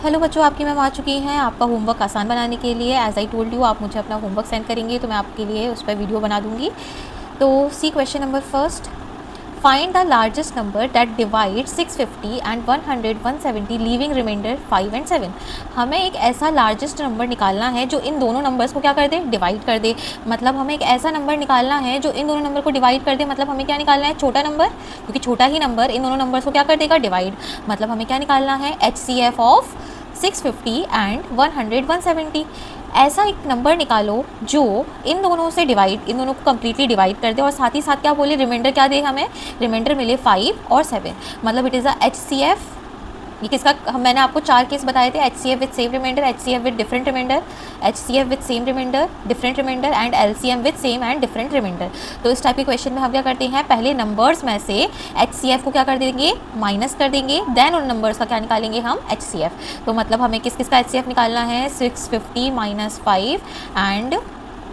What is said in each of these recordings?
Hello बच्चों, आपकी ma'am आ चुकी हैं आपका होमवर्क आसान बनाने के लिए। एज़ आई टोल्ड यू, आप मुझे अपना होमवर्क सेंड करेंगे तो मैं आपके लिए उस पर वीडियो बना दूंगी। तो see question number first, find the largest number that divide 650 and 100 170 leaving remainder 5 and 7। हमें एक ऐसा लार्जेस्ट नंबर निकालना है जो इन दोनों नंबर्स को क्या कर दे, डिवाइड कर दे। मतलब हमें एक ऐसा नंबर निकालना है जो इन दोनों नंबर को डिवाइड कर दे। मतलब हमें क्या निकालना है, छोटा नंबर, क्योंकि छोटा ही नंबर इन दोनों नंबर्स को क्या कर देगा, डिवाइड। मतलब हमें क्या निकालना है, HCF ऑफ 650 एंड 100 170। ऐसा एक नंबर निकालो जो इन दोनों से डिवाइड, इन दोनों को कम्प्लीटली डिवाइड कर दे और साथ ही साथ क्या बोले, रिमाइंडर क्या दे, हमें रिमाइंडर मिले 5 और 7। मतलब इट इज़ अ HCF। ये किसका, मैंने आपको 4 केस बताए थे, HCF with same reminder, HCF with different reminder, HCF with same reminder, different reminder and LCM with same and different reminder. तो इस टाइप के क्वेश्चन में हम क्या करते हैं, पहले नंबर्स में से HCF को क्या कर देंगे, माइनस कर देंगे, देन उन नंबर्स का क्या निकालेंगे हम, HCF। तो मतलब हमें किस किस का HCF निकालना है, 650 माइनस 5 एंड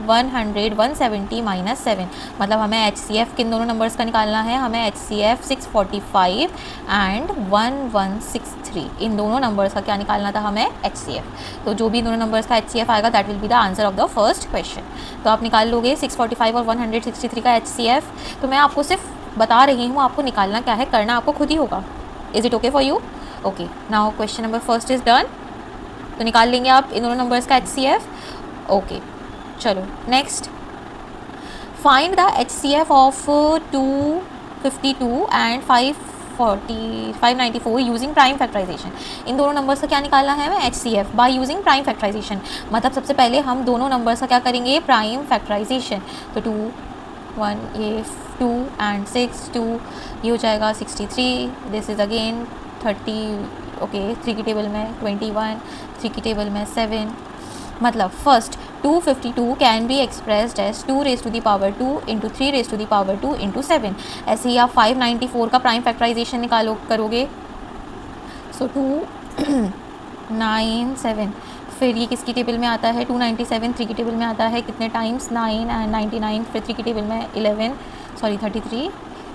100 170 माइनस 7। मतलब हमें HCF किन दोनों नंबर्स का निकालना है, हमें HCF 645 एंड 1163, इन दोनों नंबर्स का क्या निकालना था हमें, HCF। तो जो भी इन दोनों नंबर्स का HCF आएगा that will be the answer of the first question. तो आप निकाल लोगे 645 और 163 का HCF। तो मैं आपको सिर्फ बता रही हूँ, आपको निकालना क्या है, करना आपको खुद ही होगा। Is it okay for you? Okay, now question number first is done. तो निकाल लेंगे आप इन दोनों नंबर्स का HCF। ओके, चलो next, find the HCF of 252 and 594 using prime factorisation. इन दोनों नंबर्स का क्या निकालना है हमें, HCF by using prime factorisation. मतलब सबसे पहले हम दोनों नंबर्स का क्या करेंगे, प्राइम फैक्टराइजेशन। तो 2 1 ये 2 एंड 6 2, ये हो जाएगा 63। This is again 30। ओके, 3 की टेबल में 21, 3 की टेबल में 7। मतलब first 252 can be expressed as 2 raise to the power 2 into 3 raise to the power 2 into 7। ऐसे ही आप 594 का प्राइम फैक्टराइजेशन निकालो करोगे। सो 297, फिर ये किसकी टेबल में आता है, 297 3 की टेबल में आता है, कितने टाइम्स, 9 एंड 99, फिर 3 की टेबल में 11 सॉरी 33,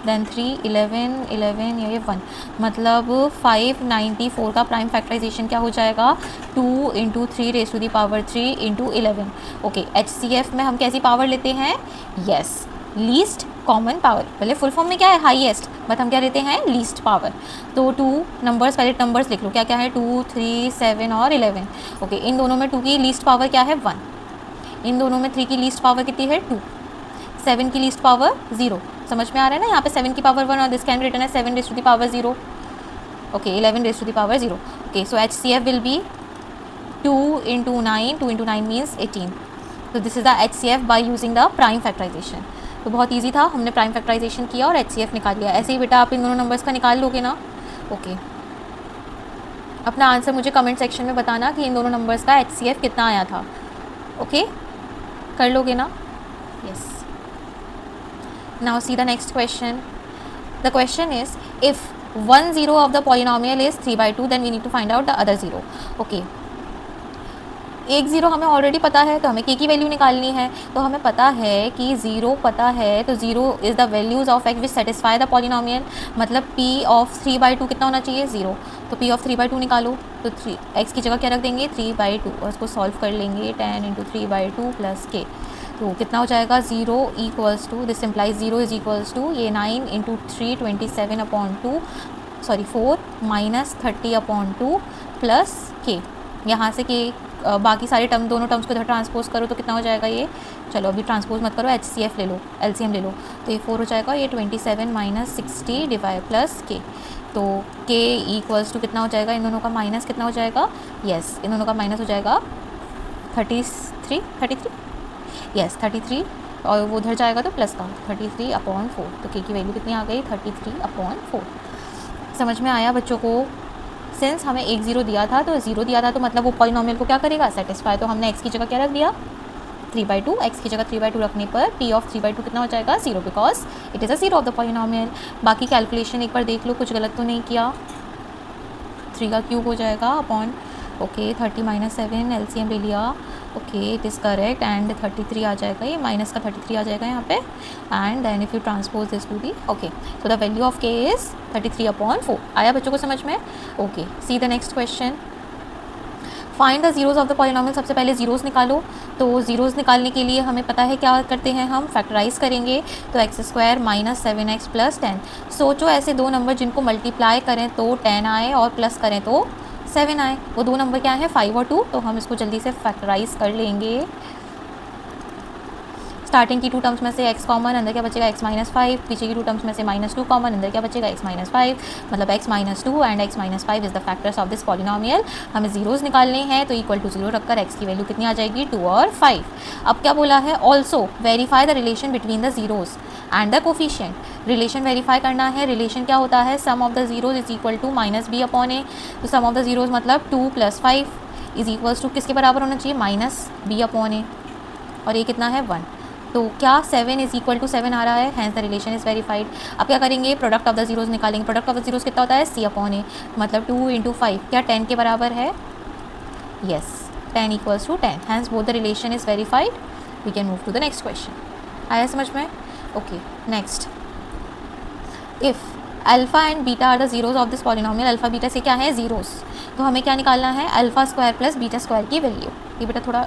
देन 3 11 11 ये 1। मतलब 594 का प्राइम फैक्टराइजेशन क्या हो जाएगा, 2 into 3 raise to the power 3 into 11। Okay, HCF में हम कैसी पावर लेते हैं, यस, लीस्ट कॉमन पावर। पहले फुल फॉर्म में क्या है, हाईएस्ट, बट हम क्या लेते हैं, लीस्ट पावर। तो 2 नंबर्स, पहले नंबर्स लिख लो, क्या क्या है, 2 3 7 और 11। ओके, इन दोनों में 2 की लीस्ट पावर क्या है, 1। इन दोनों में 3 की लीस्ट पावर कितनी है, 2। 7 की लीस्ट पावर 0। समझ में आ रहा है ना, यहाँ पे 7 की पावर 1 और दिस कैन बी रिटन है 7 raise to the power 0। Okay, 11 raise to the power 0। Okay, so HCF will be 2 into 9, 2 into 9 means 18। तो this is the HCF by using the prime factorization. तो बहुत easy था, हमने prime factorisation किया और HCF निकाल लिया। ऐसे ही बेटा आप इन दोनों नंबर्स का निकाल लोगे ना। ओके, अपना आंसर मुझे कमेंट सेक्शन में बताना कि इन दोनों नंबर्स का HCF कितना आया था। ओके, कर लोगे ना, yes. Now see the next question. The question is, if one zero of the polynomial is 3/2, then we need to find out the other zero. Okay. एक ज़ीरो हमें ऑलरेडी पता है, तो हमें k की वैल्यू निकालनी है। तो हमें पता है कि ज़ीरो पता है, तो zero is the values of x which satisfy the polynomial. मतलब p ऑफ 3/2 कितना होना चाहिए, 0। तो p ऑफ 3/2 निकालो। तो 3 x की जगह क्या रख देंगे, 3/2, और उसको सॉल्व कर लेंगे, 10 इंटू 3/2 प्लस k। तो कितना हो जाएगा, 0 equals to, this implies 0 is equals to ये 9 into 3 27/2 sorry 4 minus 30/2 plus k। यहाँ से k बाकी सारे टर्म, दोनों टर्म्स को इधर ट्रांसपोज करो तो कितना हो जाएगा ये, चलो अभी ट्रांसपोज मत करो, HCF ले लो, LCM ले लो। तो ये 4 हो जाएगा, ये 27 माइनस 60 डिवाइड प्लस k। तो k इक्वल्स टू कितना हो जाएगा, इन दोनों का माइनस कितना हो जाएगा, यस, इन दोनों का माइनस हो जाएगा 33 यस 33, और वो उधर जाएगा तो प्लस का 33/4। तो k की वैल्यू कितनी आ गई, 33/4। समझ में आया बच्चों को? सिंस हमें एक ज़ीरो दिया था, तो ज़ीरो दिया था तो मतलब वो पॉलिनोमियल को क्या करेगा, सेटिस्फाई। तो हमने x की जगह क्या रख दिया, 3/2। x की जगह 3/2 रखने पर p ऑफ 3/2 कितना हो जाएगा, 0, because it is a zero of the polynomial. बाकी कैलकुलेशन एक बार देख लो, कुछ गलत तो नहीं किया। 3 का क्यूब हो जाएगा अपॉन, ओके 30 माइनस 7 LCM ले लिया, okay it is correct, and 33 आ जाएगा, ये माइनस का 33 आ जाएगा यहाँ पे, and then if you transpose this to the, okay so the value of k is 33/4। आया बच्चों को समझ में? Okay, see the next question. Find the zeros of the polynomial, सबसे पहले जीरोज़ निकालो। तो जीरोज़ निकालने के लिए हमें पता है क्या करते हैं, हम फैक्टराइज करेंगे। तो x² माइनस 7x प्लस 10। सोचो ऐसे दो नंबर जिनको मल्टीप्लाई करें तो 10 आए और प्लस करें तो 7 आए। वो दो नंबर क्या है, 5 और 2। तो हम इसको जल्दी से फैक्टराइज कर लेंगे। स्टार्टिंग की टू टर्म्स में से x कॉमन, अंदर क्या बचेगा x माइनस 5। पीछे की टू टर्म्स में से -2 कॉमन, अंदर क्या बचेगा x माइनस 5। मतलब x minus 2 and x minus 5 is the factors of this polynomial. हमें जीरोज़ निकालने हैं तो इक्वल टू 0 रखकर x की वैल्यू कितनी आ जाएगी, 2 और 5। अब क्या बोला है, also verify the relation between the zeros and the coefficient. Relation verify करना है। रिलेशन क्या होता है, sum of the zeros is equal to -b upon a। तो सम ऑफ द जीरोज़ मतलब 2 + 5 इज इक्वल्स टू किसके बराबर होना चाहिए, -b अपॉन a। और ये कितना है, 1। तो क्या 7 इज इक्वल टू 7 आ रहा है, hence the relation is verified. अब क्या करेंगे, प्रोडक्ट ऑफ द जीरोज़ निकालेंगे। प्रोडक्ट ऑफ द जीरोज़ कितना होता है, c अपॉन a। मतलब 2 × 5 क्या 10 के बराबर है, yes 10 equals to 10, hence both the relation is verified. We can move to the next question. आया समझ में? Okay, next, if alpha and beta are the zeros of this polynomial. Alpha beta से क्या है, जीरोज़। तो हमें क्या निकालना है, α² प्लस β² की वैल्यू। ये बेटा थोड़ा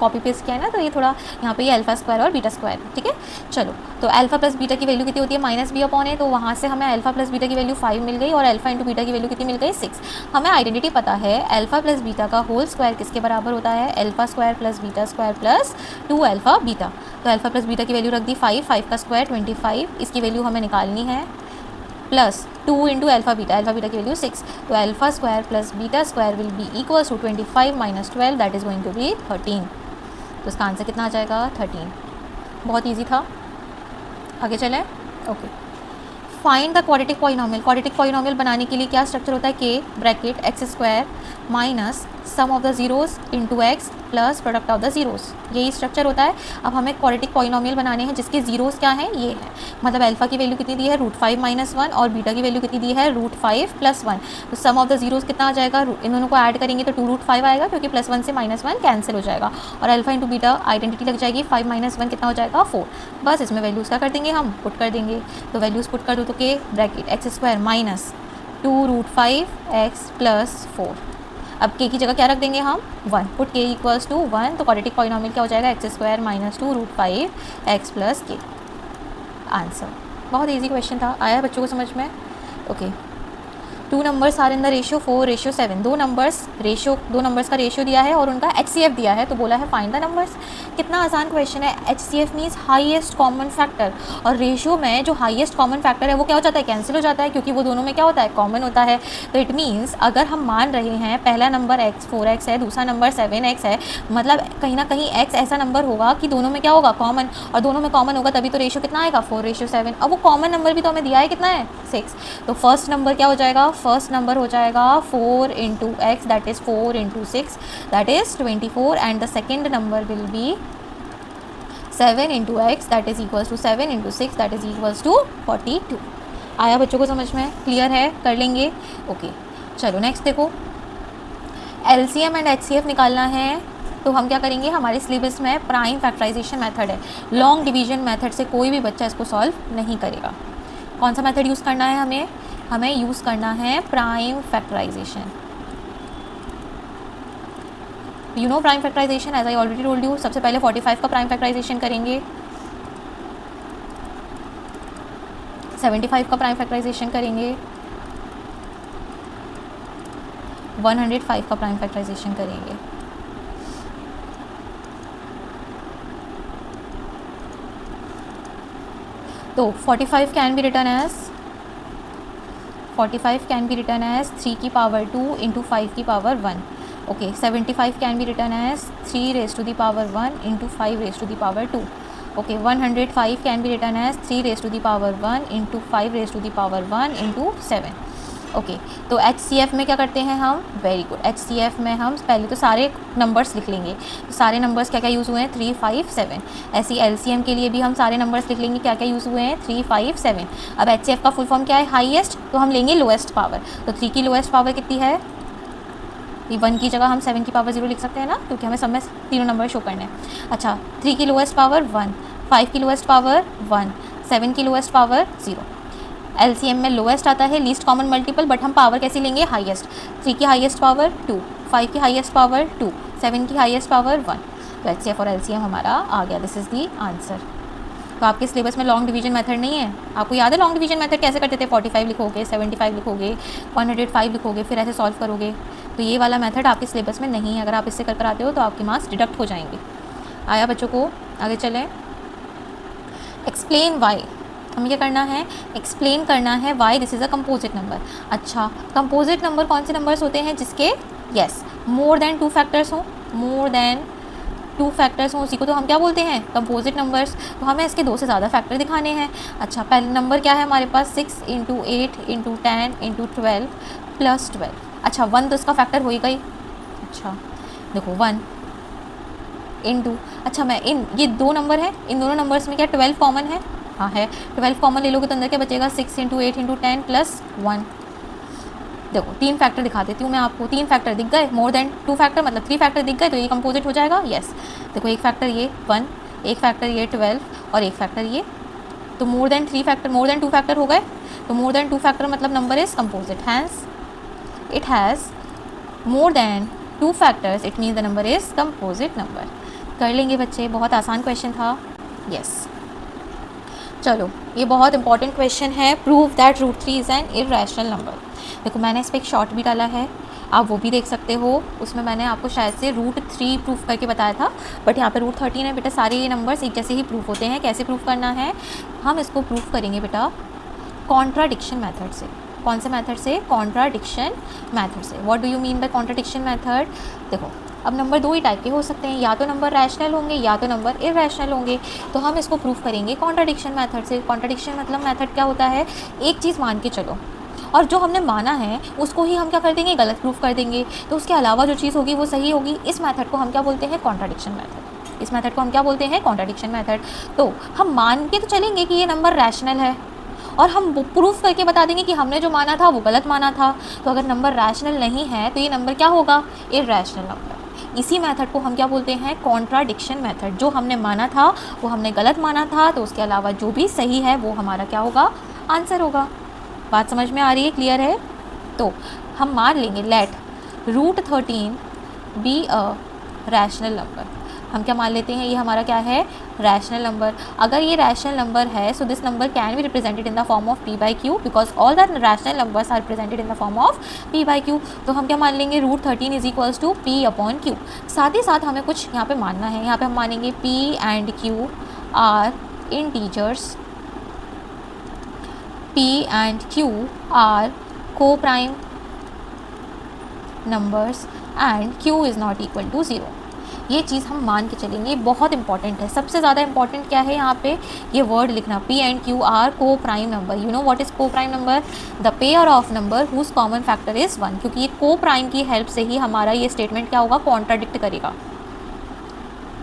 कॉपी पेस्ट किया है ना, तो ये थोड़ा यहाँ पे ये α² और β², ठीक है। चलो, तो अल्फ़ा प्लस बीटा की वैल्यू कितनी होती है, -b अपॉन a। तो वहाँ से हमें अल्फ़ा प्लस बीटा की वैल्यू 5 मिल गई और अल्फ़ा इंटू बीटा की वैल्यू कितनी मिल गई, 6। हमें आइडेंटिटी पता है अल्फ़ा प्लस बीटा का होल स्क्वायर किसके बराबर होता है, α² प्लस β² प्लस 2α बीटा। तो अल्फ़ा प्लस बीटा की वैल्यू रख दी 5, 5 का स्क्वायर 25, इसकी वैल्यू हमें निकालनी है, प्लस 2 × अल्फ़ा बीटा की वैल्यू 6। तो α² plus β² will be equals to 25 - 12, that is going to be 13। तो इसका आंसर कितना आ जाएगा, 13। बहुत इजी था। आगे चलें, okay. Find the quadratic polynomial. Quadratic polynomial बनाने के लिए क्या स्ट्रक्चर होता है, k bracket x² minus sum of the zeros into x plus product of the zeros, यही स्ट्रक्चर होता है। अब हमें क्वाड्रेटिक पॉलिनोमियल बनाने हैं जिसके जीरोज़ क्या हैं, ये है। मतलब अल्फ़ा की वैल्यू कितनी दी है, √5 - 1 और बीटा की वैल्यू कितनी दी है, √5 + 1। तो सम ऑफ द जीरोज़ कितना आ जाएगा, इन दोनों को ऐड करेंगे तो 2√5 आएगा, क्योंकि +1 से -1 कैंसिल हो जाएगा और अल्फ़ा इंटू बीटा आइडेंटिटी लग जाएगी, 5 - 1 कितना हो जाएगा, 4। बस इसमें वैल्यूज़ क्या कर देंगे, हम पुट कर देंगे। तो वैल्यूज़ पुट कर दो तो k bracket x² minus 2√5x plus 4। अब k की जगह क्या रख देंगे हम, 1। Put k equals to 1। तो क्वाड्रेटिक पॉलिनोमियल क्या हो जाएगा, x² minus 2√5x plus k। Answer बहुत इजी क्वेश्चन था। आया बच्चों को समझ में? Okay. 2 numbers are in the ratio 4:7। दो नंबर्स का रेशियो दिया है और उनका HCF दिया है। तो बोला है फाइंड द नंबर्स। कितना आसान क्वेश्चन है। HCF means highest common factor, और रेशियो में जो हाईएस्ट कॉमन फैक्टर है वो क्या हो जाता है, कैंसिल हो जाता है, क्योंकि वो दोनों में क्या होता है, कॉमन होता है। तो इट मीन्स अगर हम मान रहे हैं पहला नंबर 4x है, दूसरा नंबर 7x है, मतलब कहीं ना कहीं x ऐसा नंबर होगा कि दोनों में क्या होगा, कॉमन, और दोनों में कॉमन होगा तभी तो रेशियो कितना आएगा, 4:7। अब वो कॉमन नंबर भी तो हमें दिया है, कितना है, 6। तो फर्स्ट नंबर क्या हो जाएगा, फर्स्ट नंबर हो जाएगा 4 × x, that is 4 × 6, that is 24, and the second number will be 7 × x, that is equals to 7 × 6, that is equals to 42। आया बच्चों को समझ में? क्लियर है? कर लेंगे, ओके। चलो नेक्स्ट देखो, LCM एंड HCF निकालना है। तो हम क्या करेंगे, हमारे सिलेबस में प्राइम फैक्टराइजेशन मेथड है, लॉन्ग डिवीजन मेथड से कोई भी बच्चा इसको सॉल्व नहीं करेगा। कौन सा मेथड यूज़ करना है, हमें यूज़ करना है prime factorization. You know prime factorization, as I already told you. सबसे पहले 45 का प्राइम फैक्टराइजेशन करेंगे, 75 का प्राइम फैक्टराइजेशन करेंगे, 105 का प्राइम फैक्टराइजेशन करेंगे। तो 45 कैन बी रिटर्न एज 3 की पावर 2 × 5 की power 1। Okay, 75 can be written as 3 raised to the power 1 × 5 raised to the power 2। Okay, 105 can be written as 3 raised to the power 1 × 5 raised to the power 1 × 7। Okay, तो HCF में क्या करते हैं हम, very good. HCF में हम पहले तो सारे नंबर्स लिख लेंगे। तो सारे नंबर्स क्या क्या यूज़ हुए हैं, 3, 5, 7। ऐसे ही LCM के लिए भी हम सारे नंबर्स लिख लेंगे, क्या क्या यूज़ हुए हैं, 3, 5, 7। अब HCF का फुल फॉर्म क्या है, हाईएस्ट, तो हम लेंगे लोएस्ट पावर। तो 3 की लोएस्ट पावर कितनी है, 1 की जगह हम 7 की पावर 0 लिख सकते हैं ना, क्योंकि हमें सब में तीनों नंबर शो करने हैं। अच्छा, 3 की लोएस्ट पावर 1, 5 की लोएस्ट पावर 1, 7 की लोएस्ट पावर 0। LCM में लोएस्ट आता है लीस्ट कॉमन मल्टीपल, बट हम पावर कैसी लेंगे, हाईएस्ट। 3 की हाईएस्ट पावर 2, 5 की हाईएस्ट पावर 2, 7 की हाईएस्ट पावर 1। तो HCF और LCM हमारा आ गया, दिस इज़ दी आंसर। तो आपके सिलेबस में लॉन्ग डिवीजन मेथड नहीं है। आपको याद है लॉन्ग डिवीजन मेथड कैसे करते थे? 45 लिखोगे, 75 लिखोगे, 105 लिखोगे, फिर ऐसे सॉल्व करोगे। तो ये वाला मेथड आपके सिलेबस में नहीं है। अगर आप इससे कर आते हो तो आपके मार्क्स डिडक्ट हो जाएंगे। आया बच्चों को? आगे चलें। एक्सप्लेन वाई, हमें क्या करना है? एक्सप्लेन करना है why this is a composite number. अच्छा, कंपोजिट नंबर कौन से नंबर्स होते हैं? जिसके यस मोर देन 2 फैक्टर्स हों, मोर देन 2 फैक्टर्स हों, उसी को तो हम क्या बोलते हैं? Composite numbers. तो हमें इसके 2 से ज़्यादा फैक्टर दिखाने हैं। अच्छा, पहले नंबर क्या है हमारे पास? 6 × 8 × 10 × 12 + 12। अच्छा, 1 तो इसका फैक्टर हो ही गई। अच्छा देखो 1 × अच्छा मैं ये 2 नंबर है, इन दोनों नंबर्स में क्या 12 कॉमन है? हाँ है। 12 कॉमन ले लोगे तो अंदर क्या बचेगा? 6 × 8 × 10 + 1। देखो 3 फैक्टर दिखा देती हूँ मैं आपको। 3 फैक्टर दिख गए, मोर देन 2 फैक्टर मतलब 3 फैक्टर दिख गए, तो ये कंपोजिट हो जाएगा। यस, देखो एक फैक्टर ये 1, एक फैक्टर ये 12 और एक फैक्टर ये, तो more than 3 factor, more than 2 factor हो गए। तो मोर देन 2 फैक्टर मतलब number is composite, hence it has more than 2 factors, it means the number is composite number. कर लेंगे बच्चे, बहुत आसान क्वेश्चन था। यस चलो, ये बहुत इंपॉर्टेंट क्वेश्चन है। Prove that √3 is an irrational number. देखो मैंने इस पर एक शॉर्ट भी डाला है, आप वो भी देख सकते हो। उसमें मैंने आपको शायद से √3 प्रूफ करके बताया था, बट यहाँ पे √13 है बेटा। सारे ये नंबर्स एक जैसे ही प्रूफ होते हैं। कैसे प्रूफ करना है? हम इसको प्रूफ करेंगे बेटा कॉन्ट्राडिक्शन मेथड से। कौन से मेथड से? कॉन्ट्राडिक्शन मेथड से। What do you mean by contradiction method? देखो अब नंबर 2 ही टाइप के हो सकते हैं, या तो नंबर रैशनल होंगे या तो नंबर इर्रेशनल होंगे। तो हम इसको प्रूफ करेंगे कॉन्ट्राडिक्शन मेथड से। कॉन्ट्राडिक्शन मतलब मेथड क्या होता है? एक चीज़ मान के चलो और जो हमने माना है उसको ही हम क्या कर देंगे? गलत प्रूफ कर देंगे। तो उसके अलावा जो चीज़ होगी वो सही होगी। इस मेथड को हम क्या बोलते हैं? Contradiction method. इस मेथड को हम क्या बोलते हैं? Contradiction method. तो हम मान के तो चलेंगे कि ये नंबर रैशनल है और हम प्रूफ करके बता देंगे कि हमने जो माना था वो गलत माना था। तो अगर नंबर रैशनल नहीं है तो ये नंबर क्या होगा? Irrational number. इसी मेथड को हम क्या बोलते हैं? Contradiction method. जो हमने माना था वो हमने गलत माना था, तो उसके अलावा जो भी सही है वो हमारा क्या होगा? आंसर होगा। बात समझ में आ रही है? क्लियर है? तो हम मान लेंगे let √13 be a rational number. हम क्या मान लेते हैं? ये हमारा क्या है? Rational number. अगर ये रैशनल नंबर है so this number can be represented in the form of p/q because all the rational numbers are represented in the form of p/q। तो हम क्या मान लेंगे? √13 इज इक्वल्स टू p/q। साथ ही साथ हमें कुछ यहाँ पे मानना है। यहाँ पे हम मानेंगे p and q are integers, p and q are co-prime numbers and q is not equal to 0। ये चीज़ हम मान के चलेंगे, बहुत इंपॉर्टेंट है। सबसे ज़्यादा इंपॉर्टेंट क्या है यहाँ पे? ये वर्ड लिखना, p and q are co-prime number। You know what is co-prime number? The pair of number whose common factor is 1। क्योंकि ये co-prime की हेल्प से ही हमारा ये स्टेटमेंट क्या होगा? कॉन्ट्राडिक्ट करेगा।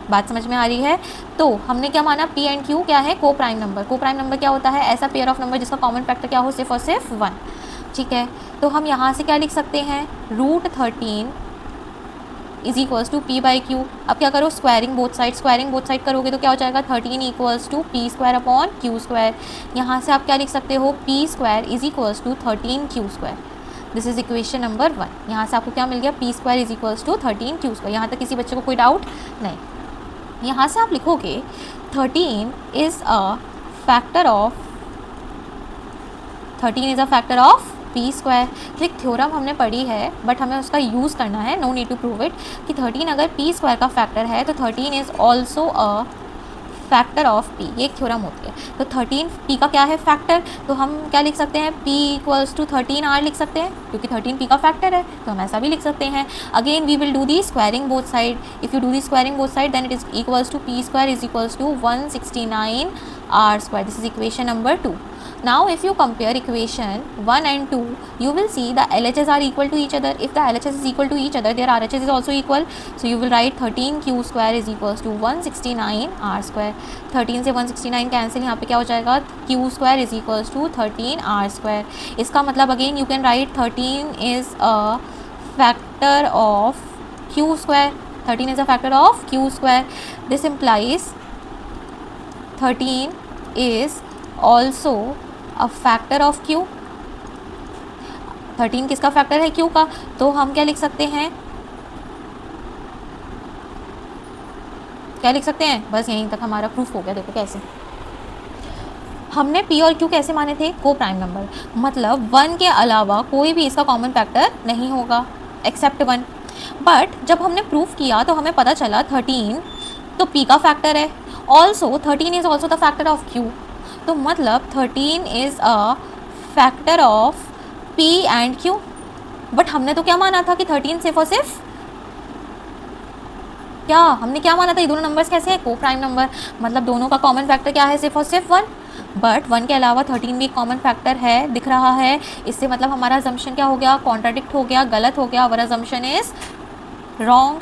बात समझ में आ रही है? तो हमने क्या माना? p एंड q क्या है? को प्राइम नंबर। को प्राइम नंबर क्या होता है? ऐसा पेयर ऑफ नंबर जिसका कॉमन फैक्टर क्या हो? सिर्फ और सिर्फ 1। ठीक है, तो हम यहाँ से क्या लिख सकते हैं? √13 इज इक्वल्स टू p/q। अब क्या करो? Squaring both side. Squaring both side करोगे तो क्या हो जाएगा? 13 इक्वल्स टू p²/q²। यहाँ से आप क्या लिख सकते हो? p² is equals to 13q²। This is equation number 1। यहाँ से आपको क्या मिल गया? p² is equals to 13q²। यहाँ तक किसी बच्चे को कोई डाउट नहीं? यहाँ से आप लिखोगे 13 is a factor of p²। तो एक थ्योरम हमने पढ़ी है बट हमें उसका यूज़ करना है, no need to prove it, कि 13 अगर p² का फैक्टर है तो 13 is also a factor of p। ये एक थ्योरम होती है। तो 13 p का क्या है? फैक्टर। तो हम क्या लिख सकते हैं? p इक्वल्स टू 13r लिख सकते हैं क्योंकि 13 p का फैक्टर है, तो हम ऐसा भी लिख सकते हैं। Again we will do the squaring both side. If you do the squaring both side then it is equals to p² is equals to 169r²। This is equation number 2। Now if you compare equation 1 and 2 you will see the LHS are equal to each other. If the LHS is equal to each other their RHS is also equal, so you will write 13q² is equals to 169r²। 13 से 169 cancel, यहाँ पे क्या हो जाएगा? q² is equals to 13r²। इसका मतलब again you can write 13 is a factor of q²। 13 is a factor of q²। This implies 13 is also a factor of q। 13 किसका factor है? q का। तो हम क्या लिख सकते हैं? क्या लिख सकते हैं, बस यहीं तक हमारा प्रूफ हो गया। देखो कैसे हमने पी और क्यू कैसे माने थे, को प्राइम नंबर, मतलब 1 के अलावा कोई भी इसका कॉमन फैक्टर नहीं होगा एक्सेप्ट 1। बट जब हमने प्रूफ किया तो हमें पता चला 13 तो पी का फैक्टर है, also 13 is also the factor of Q, तो मतलब 13 is a factor of P and Q. But हमने तो क्या माना था कि 13 सिर्फ और सिर्फ क्या, हमने क्या माना था, ये दोनों नंबर्स कैसे हैं, को प्राइम नंबर, मतलब दोनों का कॉमन फैक्टर क्या है, सिर्फ और सिर्फ 1। बट 1 के अलावा 13 भी कॉमन फैक्टर है, दिख रहा है, इससे मतलब हमारा अजम्पशन क्या हो गया, कॉन्ट्राडिक्ट हो गया, गलत हो गया, our assumption is wrong.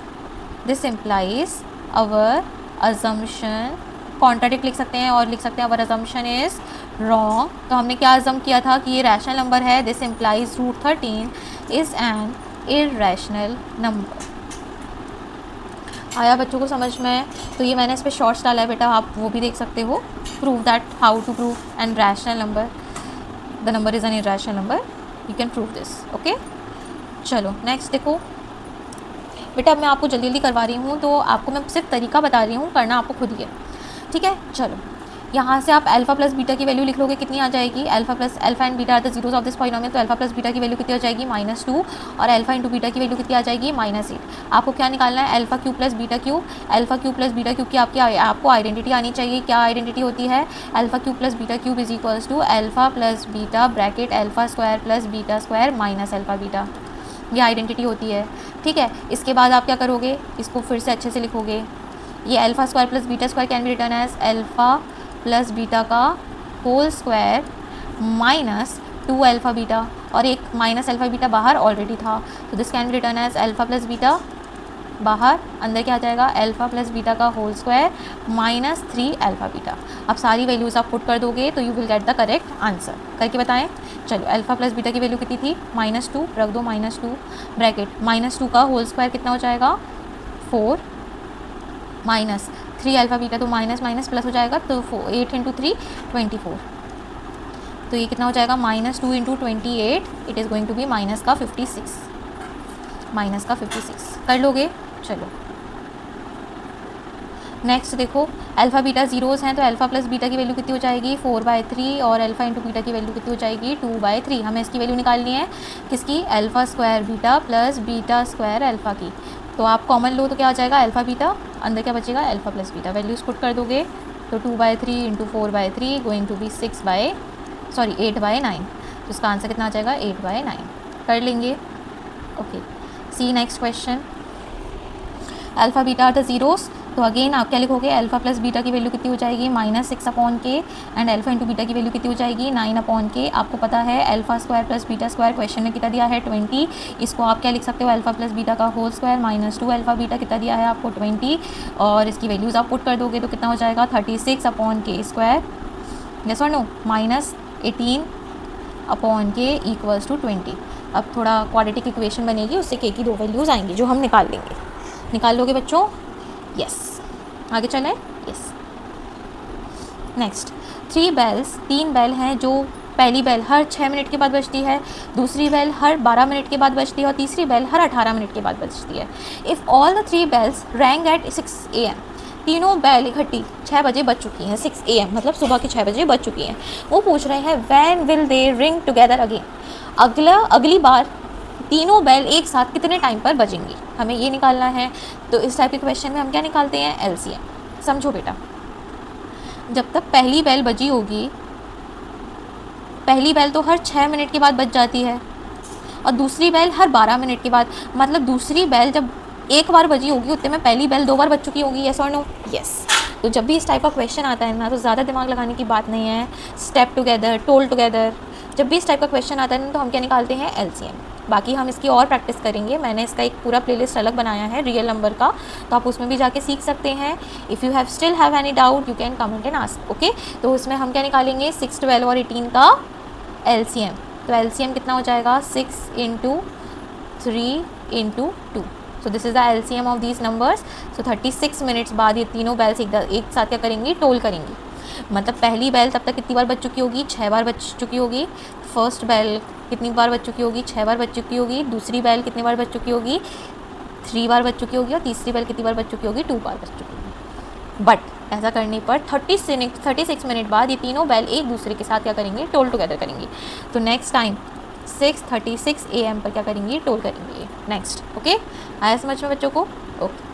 This implies our assumption, contradict लिख सकते हैं और लिख सकते हैं आवर अजम्पशन इज रॉन्ग। तो हमने क्या अजम किया था कि ये रैशनल नंबर है, this implies root 13 is an irrational number. आया बच्चों को समझ में? तो ये मैंने इस पर शॉर्ट्स डाला है बेटा, आप वो भी देख सकते हो। Prove that, how to prove an rational number, the number is an irrational number, you can prove this. Okay, चलो नेक्स्ट देखो बेटा, अब मैं आपको जल्दी जल्दी करवा रही हूँ, तो आपको मैं सिर्फ तरीका बता रही हूँ, करना आपको खुद ही है, ठीक है। चलो यहाँ से आप अल्फा प्लस बीटा की वैल्यू लिख लोगे, कितनी आ जाएगी, alpha and beta are the zeros of this polynomial, तो अल्फा प्लस बीटा की वैल्यू कितनी हो जाएगी, -2, और अल्फा इंटू बीटा की वैल्यू कितनी आ जाएगी, -8। आपको क्या निकालना है, alpha cube plus beta cube, alpha cube plus beta cube की आपको आइडेंटिटी आनी चाहिए। क्या आइडेंटिटी होती है, alpha cube plus beta cube is equals to alpha plus beta bracket alpha square plus beta square minus alpha beta, ये identity होती है, ठीक है। इसके बाद आप क्या करोगे, इसको फिर से अच्छे से लिखोगे, ये alpha square plus beta square can be written as alpha plus beta का whole square minus 2 alpha beta, और एक माइनस अल्फा बीटा बाहर ऑलरेडी था, तो this can be written as alpha plus beta, बाहर अंदर क्या आ जाएगा, अल्फा प्लस बीटा का whole square minus 3 alpha beta. अब सारी वैल्यूज़ आप पुट कर दोगे तो you will get the correct answer. करके बताएं, चलो अल्फा प्लस बीटा की वैल्यू कितनी थी, -2, रख दो -2 ब्रैकेट, -2 का होल स्क्वायर कितना हो जाएगा 4 माइनस 3 अल्फा बीटा, तो माइनस माइनस प्लस हो जाएगा, तो 8 इंटू 3 24, तो ये कितना हो जाएगा, -2 into 28, it is going to be minus का 56, माइनस का 56 कर लोगे। चलो नेक्स्ट देखो, अल्फा बीटा जीरोज़ हैं, तो अल्फा प्लस बीटा की वैल्यू कितनी हो जाएगी 4/3, और अल्फा इंटू बीटा की वैल्यू कितनी हो जाएगी 2/3। हमें इसकी वैल्यू निकालनी है, किसकी, alpha square beta plus beta square alpha की। तो आप कॉमन लो तो क्या आ जाएगा, अल्फा बीटा, अंदर क्या बचेगा, alpha plus beta, values put कर दोगे तो 2/3 इंटू 4/3 गोइंग टू बी 8/9, तो इसका आंसर कितना आ जाएगा 8/9। कर लेंगे। Okay, see next question, alpha beta are the zeros, तो अगेन आप क्या लिखोगे, अल्फा प्लस बीटा की वैल्यू कितनी हो जाएगी -6/k, and alpha into beta की वैल्यू कितनी हो जाएगी 9/k। आपको पता है alpha square plus beta square question में कितना दिया है 20, इसको आप क्या लिख सकते हो, अल्फा प्लस बीटा का होल स्क्वायर -2 अल्फा बीटा कितना दिया है आपको 20, और इसकी वैल्यूज़ आप पुट कर दोगे तो कितना हो जाएगा 36/k स्क्वायर, यस और नो, -18/k इक्वल्स टू 20। अब थोड़ा क्वाड्रेटिक इक्वेशन बनेगी, उससे k की 2 वैल्यूज़ आएंगी जो हम निकाल लेंगे। निकाल लोगे बच्चों, यस, आगे चलें, यस। नेक्स्ट, 3 बेल हैं, जो पहली बेल हर 6 मिनट के बाद बजती है, दूसरी बेल हर 12 मिनट के बाद बजती है, और तीसरी बेल हर 18 मिनट के बाद बजती है। If all the 3 bells rang at 6 AM, तीनों बेल इकट्ठी 6 बजे बज चुकी हैं, 6 AM मतलब सुबह के 6 बजे बज चुकी हैं। वो पूछ रहे हैं when will they ring together again, अगली बार तीनों बेल एक साथ कितने टाइम पर बजेंगी, हमें ये निकालना है। तो इस टाइप के क्वेश्चन में हम क्या निकालते हैं, LCM। समझो बेटा, जब तक पहली बेल बजी होगी, पहली बेल तो हर 6 मिनट के बाद बज जाती है, और दूसरी बेल हर 12 मिनट के बाद, मतलब दूसरी बेल जब एक बार बजी होगी उतने में पहली बेल 2 बार बज चुकी होगी, यस और नो, यस। तो जब भी इस टाइप का क्वेश्चन आता है ना, तो ज़्यादा दिमाग लगाने की बात नहीं है, स्टेप टुगेदर, टोल टुगेदर, जब भी इस टाइप का क्वेश्चन आता है ना, तो हम क्या निकालते हैं, LCM। बाकी हम इसकी और प्रैक्टिस करेंगे, मैंने इसका एक पूरा प्लेलिस्ट अलग बनाया है रियल नंबर का, तो आप उसमें भी जाके सीख सकते हैं। If you still have any doubt you can comment and ask, okay. तो उसमें हम क्या निकालेंगे, 6, 12 और 18 का LCM। तो LCM कितना हो जाएगा, 6 × 3 × 2, so this is the LCM of these numbers. So 36 minutes बाद ये तीनों बेल्स एक साथ क्या करेंगी, टोल करेंगी। मतलब पहली बेल तब तक कितनी बार बज चुकी होगी, 6 बार बज चुकी होगी। फर्स्ट बेल कितनी बार बज चुकी होगी, 6 बार बज चुकी होगी। दूसरी बेल कितनी बार बज चुकी होगी, 3 बार बज चुकी होगी। और तीसरी बेल कितनी बार बज चुकी होगी, 2 बार बज चुकी होगी। बट ऐसा करने पर 36 मिनट बाद ये तीनों बेल एक दूसरे के साथ क्या करेंगे, टोल टुगेदर करेंगी। तो नेक्स्ट टाइम 6:36 AM पर क्या करेंगी, टोल करेंगी। नेक्स्ट, ओके, आया समझ में बच्चों को? Okay,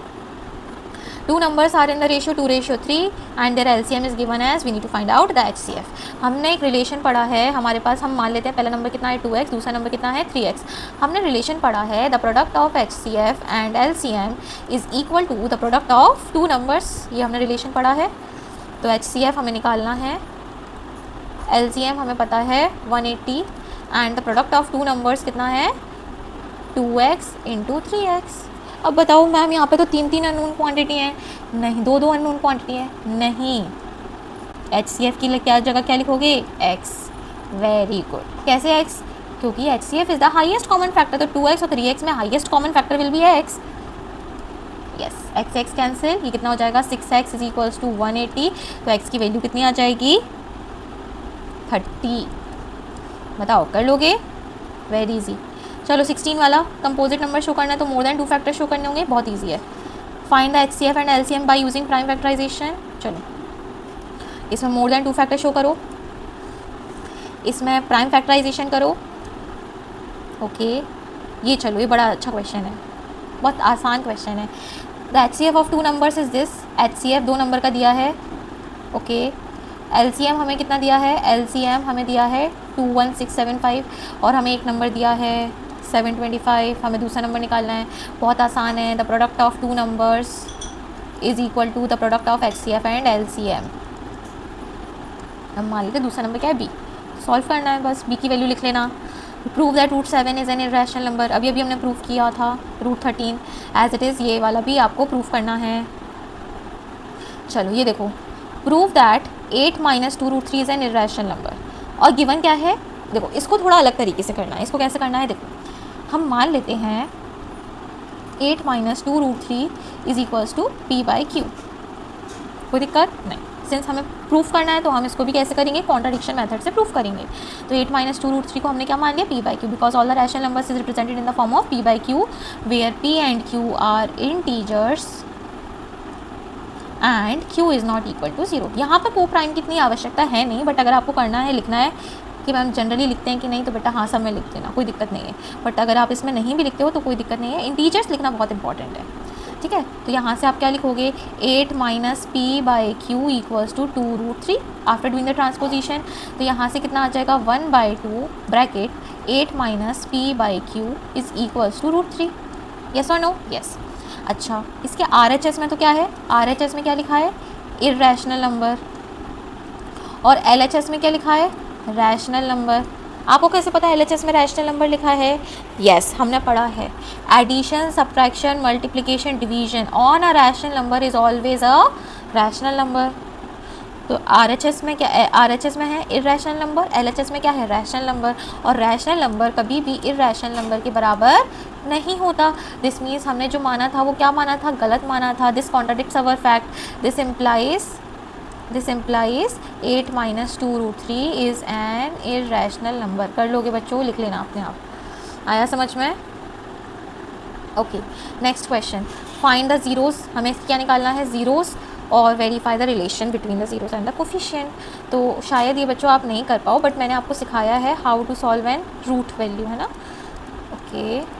two numbers are in the ratio 2:3 and their LCM is given as we need to find out the HCF। हमने एक रिलेशन पढ़ा है, हमारे पास हम मान लेते हैं पहला नंबर कितना है 2x, दूसरा नंबर कितना है 3x। हमने रिलेशन पढ़ा है the product of HCF and LCM is equal to the product of two numbers, ये हमने रिलेशन पढ़ा है। तो HCF हमें निकालना है, LCM हमें पता है 180 and the product of two numbers कितना है 2x इंटू 3x। अब बताओ मैम यहाँ पे तो 3 अननोन क्वांटिटी हैं, नहीं 2 अननोन क्वांटिटी हैं, नहीं, HCF की क्या जगह क्या लिखोगे, x। वेरी गुड, कैसे x? क्योंकि HCF is the highest common factor, तो 2x और 3x में highest common factor will be x। Yes, x cancel, ये कितना हो जाएगा 6x इज इक्वल्स टू 180, तो x की वैल्यू कितनी आ जाएगी 30। बताओ कर लोगे? Very easy. चलो 16 वाला कंपोजिट नंबर शो करना है तो मोर देन 2 फैक्टर शो करने होंगे, बहुत ईजी है। Find the HCF and LCM by using prime factorization. चलो इसमें मोर देन 2 फैक्टर शो करो, इसमें प्राइम फैक्टराइजेशन करो। ओके, ये चलो, ये बड़ा अच्छा क्वेश्चन है, बहुत आसान क्वेश्चन है। The HCF of two numbers is this, HCF 2 number का दिया है। ओके, LCM हमें कितना दिया है, LCM हमें दिया है 21675 और हमें एक नंबर दिया है 725, हमें दूसरा नंबर निकालना है, बहुत आसान है। The product of two numbers is equal to the product of HCF and LCM। हम मान लेते दूसरा नंबर क्या है B, सॉल्व करना है बस, B की वैल्यू लिख लेना। Prove that √7 is an irrational number, अभी हमने प्रूव किया था √13 एज इट इज़, ये वाला भी आपको प्रूव करना है। चलो ये देखो, prove that 8 - 2 √3 is an irrational number, और गिवन क्या है, देखो इसको थोड़ा अलग तरीके से करना है। इसको कैसे करना है, देखो हम मान लेते हैं 8 - 2 √3 इज इक्वल्स टू P/Q, कोई दिक्कत नहीं। सिंस हमें प्रूफ करना है तो हम इसको भी कैसे करेंगे, कॉन्ट्राडिक्शन मेथड से प्रूफ करेंगे। तो 8 - 2 √3 को हमने क्या मान लिया, P/Q, because all the rational numbers is represented in the form of P/Q where P and Q are integers and Q is not equal to 0। यहाँ पर को प्राइम की इतनी आवश्यकता है नहीं, बट अगर आपको करना है, लिखना है कि मैम जनरली लिखते हैं कि नहीं, तो बेटा हाँ सब में लिख देना, कोई दिक्कत नहीं है। बट अगर आप इसमें नहीं भी लिखते हो तो कोई दिक्कत नहीं है, इंटीजर्स लिखना बहुत इंपॉर्टेंट है, ठीक है। तो यहाँ से आप क्या लिखोगे, 8 - P/Q equals to 2 √3 after doing the transposition. तो यहाँ से कितना आ जाएगा 1/2 bracket 8 - P/Q is equals to √3। Yes और नो? यस। अच्छा, इसके RHS में तो क्या है, RHS में क्या लिखा है, इर्रेशनल नंबर, और LHS में क्या लिखा है, रैशनल नंबर। आपको कैसे पता है LHS में रैशनल नंबर लिखा है? यस, हमने पढ़ा है, addition, subtraction, multiplication, division on a rational number is always a rational number. तो RHS में क्या है, RHS में है इर्रेशनल नंबर, LHS में क्या है, रैशनल नंबर, और रैशनल नंबर कभी भी इर्रेशनल नंबर के बराबर नहीं होता। दिस मीन्स हमने जो माना था वो क्या माना था, गलत माना था। This contradicts our fact, this implies 8 - 2 √3 is an irrational number. कर लोगे बच्चों, लिख लेना अपने आप, आया समझ में? Okay, next question, find the zeros, हमें क्या निकालना है, ज़ीरोज़, और verify the relation between the zeros and the coefficient. तो शायद ये बच्चों आप नहीं कर पाओ, बट मैंने आपको सिखाया है how to solve an root value, है ना। ओके,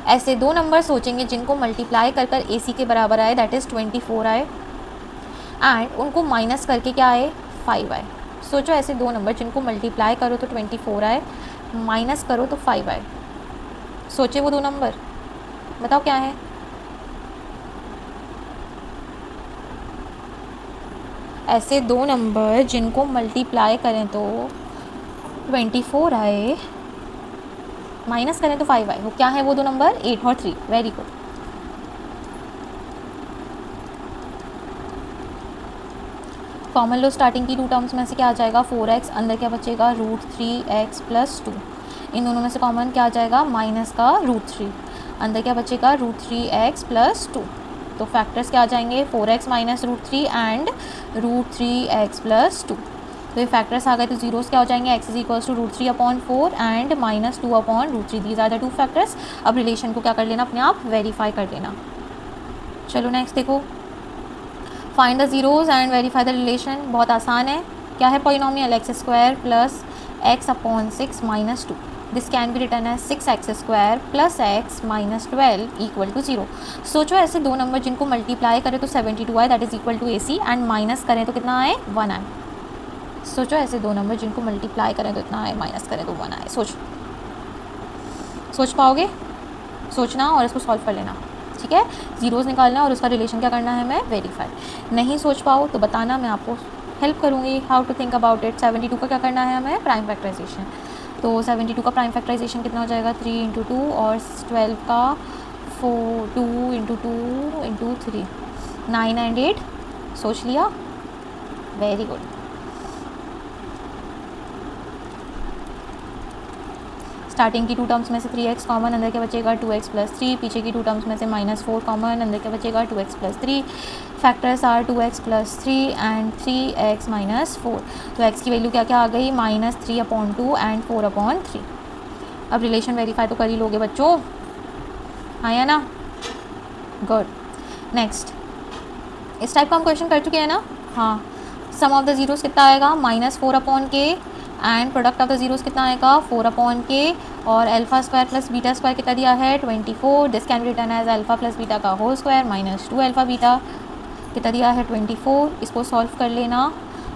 ऐसे दो नंबर सोचेंगे जिनको मल्टीप्लाई कर कर AC के बराबर आए, दैट इज़ 24 आए, एंड उनको माइनस करके क्या आए, 5 आए। सोचो ऐसे दो नंबर जिनको मल्टीप्लाई करो तो 24 आए, माइनस करो तो 5 आए। सोचे वो दो नंबर, बताओ क्या है। ऐसे दो नंबर जिनको मल्टीप्लाई करें तो 24 आए, माइनस करें तो 5 आए, वो क्या है वो दो नंबर, 8 और 3। Very good. कॉमन लो स्टार्टिंग की टू टर्म्स में से क्या आ जाएगा, 4x, अंदर क्या बचेगा, √3x + 2। इन दोनों में से कॉमन क्या आ जाएगा, माइनस का √3, अंदर क्या बचेगा, √3x + 2। तो फैक्टर्स क्या आ जाएंगे, 4x - √3 एंड √3x + 2। तो ये फैक्टर्स आ गए, तो जीरोस क्या हो जाएंगे, x is equals to √3/4 and -2/√3। These are the two factors. अब रिलेशन को क्या कर लेना, अपने आप वेरीफाई कर लेना। चलो नेक्स्ट देखो, find the zeros and verify the relation. बहुत आसान है। क्या है polynomial? X square plus x upon 6 minus 2। This can be written as 6x square plus x minus 12 equal to 0। सोचो ऐसे दो नंबर जिनको मल्टीप्लाई करें तो 72 आए, that is equal to AC, and minus करें तो कितना आए? 1 आए। सोचो ऐसे दो नंबर जिनको मल्टीप्लाई करें तो इतना आए, माइनस करें तो 1 आए। सोच पाओगे? सोचना और इसको सॉल्व कर लेना, ठीक है। ज़ीरोज़ निकालना और उसका रिलेशन क्या करना है हमें? वेरीफाई। नहीं सोच पाओ तो बताना, मैं आपको हेल्प करूँगी how to think about it. 72 का क्या करना है हमें? Prime factorization. तो 72 का प्राइम फैक्टराइजेशन कितना हो जाएगा? 3 × 2, और 12 का 2 × 2 × 3, 9 एंड 8। सोच लिया? Very good. स्टार्टिंग की 2 टर्म्स में से 3x कॉमन, अंदर क्या बचेगा? 2x plus 3। पीछे की 2 टर्म्स में से -4 कॉमन, अंदर क्या बचेगा? 2x plus 3। Factors are 2x plus 3 and 3x minus 4। तो x की वैल्यू क्या क्या आ गई? -3/2 एंड 4/3। अब रिलेशन वेरीफाई तो कर ही लोगे बच्चों, आया ना? गुड। नेक्स्ट, इस टाइप का हम क्वेश्चन कर चुके हैं ना? हाँ। सम ऑफ द ज़ीरोज़ कितना आएगा? -4/k, and product of the zeros कितना आएगा? 4/k, और alpha square plus beta square कितना दिया है? 24। This can be written as alpha plus beta का whole square minus 2 alpha beta, कितना दिया है? 24। इसको सॉल्व कर लेना,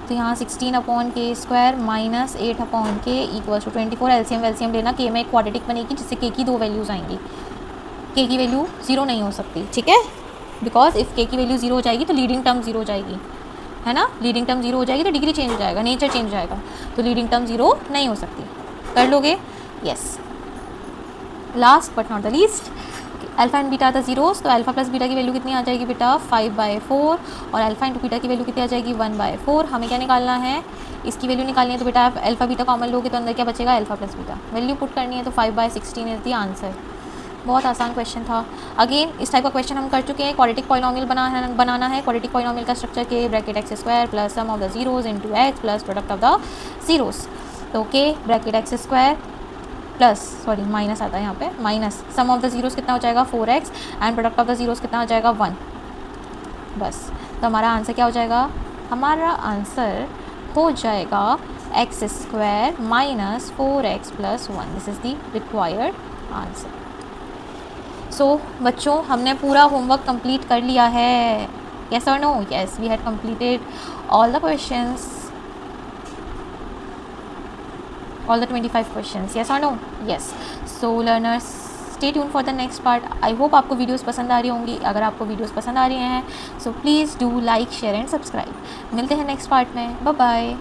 तो यहाँ 16/k square minus 8/k equals to 24। LCM लेना, के में एक क्वाड्रेटिक बनेगी जिससे के की 2 वैल्यूज़ आएंगी। के की वैल्यू 0 नहीं हो सकती, ठीक है, बिकॉज इफ़ के की वैल्यू 0 हो जाएगी तो लीडिंग टर्म 0 हो जाएगी, है ना। लीडिंग टर्म 0 हो जाएगी तो डिग्री चेंज हो जाएगा, नेचर चेंज हो जाएगा, तो लीडिंग टर्म 0 नहीं हो सकती। कर लोगे? Yes. Last but not the least, alpha and beta the zeros, तो अल्फा प्लस बीटा की वैल्यू कितनी आ जाएगी बेटा? 5/4, और अल्फा इंटू बीटा की वैल्यू कितनी आ जाएगी? 1/4। हमें क्या निकालना है? इसकी वैल्यू निकालनी है, तो बेटा आप अल्फा बीटा कॉमन लोगे तो अंदर क्या बचेगा? Alpha plus beta. Value put करनी है, तो 5/16 इज़ द आंसर। बहुत आसान क्वेश्चन था। अगेन इस टाइप का क्वेश्चन हम कर चुके हैं। क्वाड्रेटिक पॉलिनोमियल बनाना है। क्वाड्रेटिक पॉलिनोमियल का structure k bracket x square plus sum of the zeros into x plus product of the zeros. तो k bracket x square plus, sorry minus आता है यहाँ पे, minus sum of the zeros कितना हो जाएगा? 4x, and product of the zeros कितना हो जाएगा? 1। बस, तो हमारा आंसर क्या हो जाएगा? हमारा आंसर हो जाएगा x square minus 4x plus 1। This is the required answer. So बच्चों, हमने पूरा होमवर्क कंप्लीट कर लिया है। यस और no? Yes, we had completed all the questions, all the 25 questions. Yes or no? Yes. So learners, stay tuned for the next part. I hope आपको videos पसंद आ रही होंगी। अगर आपको वीडियोस पसंद आ रही हैं, so please do like, share and subscribe. मिलते हैं नेक्स्ट पार्ट में। Bye bye.